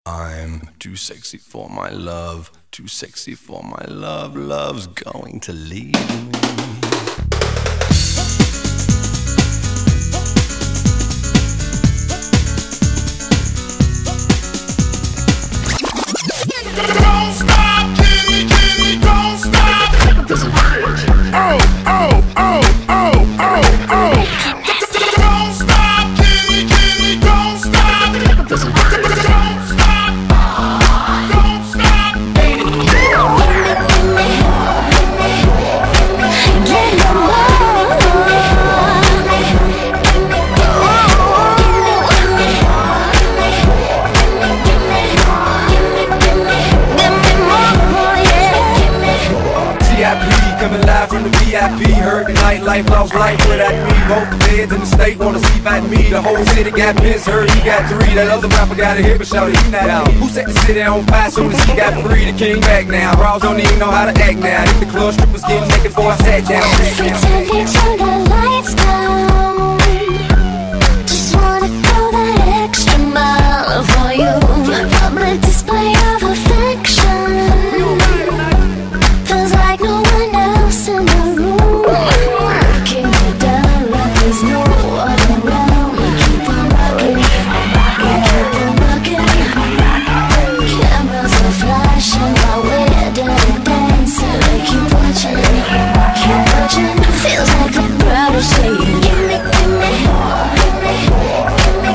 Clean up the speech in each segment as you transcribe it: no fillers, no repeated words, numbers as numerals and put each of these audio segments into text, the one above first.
I'm too sexy for my love, too sexy for my love, love's going to leave me. Don't stop, kitty, kitty, don't stop. Oh, oh, oh, oh, oh, oh. Don't stop, kitty, kitty, don't stop. Don't stop, don't stop. Coming live from the VIP, heard the nightlife, lost life without me. Both the feds in the state wanna see about me. The whole city got pissed, heard he got 3. That other rapper got a hit, but shout it, he not out. Who set the city on fire soon as he got free? The king back now. Bros don't even know how to act now. Hit the club, strippers getting naked before I sat down. Pretend you turn the lights down. Just wanna go that extra mile for you. Public display of affection. Feels like no one else in the room. Breaking it down like there's no one around. We keep on rocking, we keep on rocking. Cameras are flashing while we're dirty dancing. They keep watching, keep watching. Feels like the crowd is saying, give me, give me, give me, give me,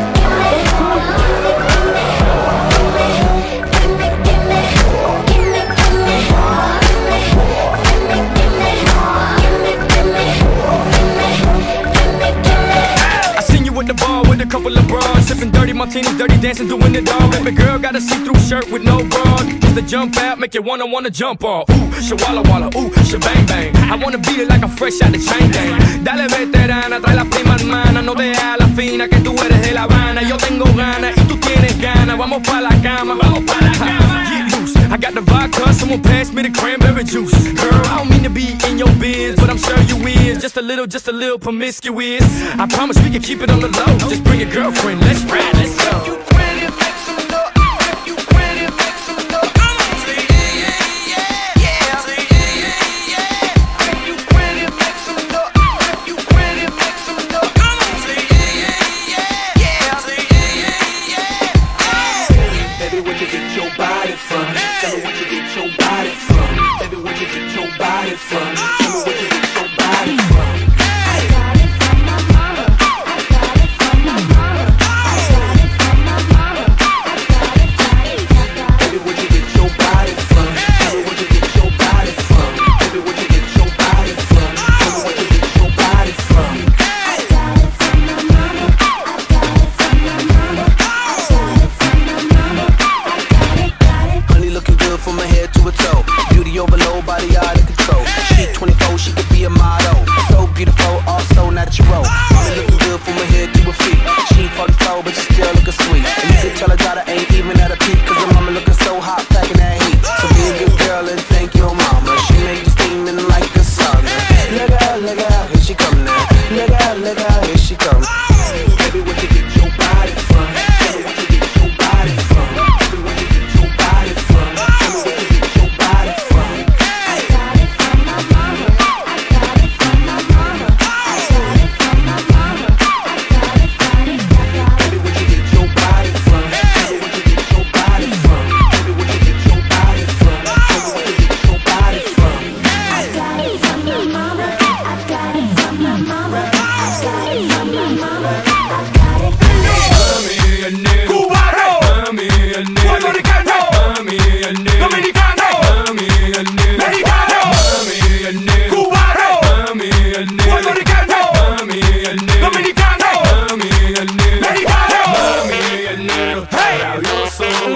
at the bar with a couple of bras, sipping dirty martinis, dirty dancing, doing it all. Baby girl got a see-through shirt with no bra. Just to jump out, make you wanna jump off. Ooh, shawala walla, ooh, shabang bang. I wanna beat it like I'm fresh out the chain gang. Dale veterana, trae la prima hermana, no deja la fina que tú eres de La Habana. Yo tengo ganas y tú tienes ganas, vamos pa la cama, vamos pa la cama. Get loose, I got the vodka, someone pass me the cranberry juice. Girl, I don't mean to be in your biz, but I'm sure you is. Just a little promiscuous. I promise we can keep it on the low. Just bring your girlfriend, let's ride, let's go. You ready, make some noise. You ready, make some noise.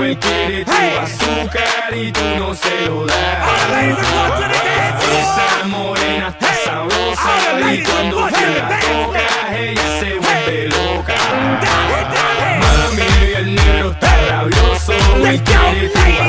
Él quiere tu azúcar y tú no se lo das. Esa morena está sabrosa y cuando tú la tocas ella se vuelve loca. Mami, el negro está rabioso y quiere tu azúcar.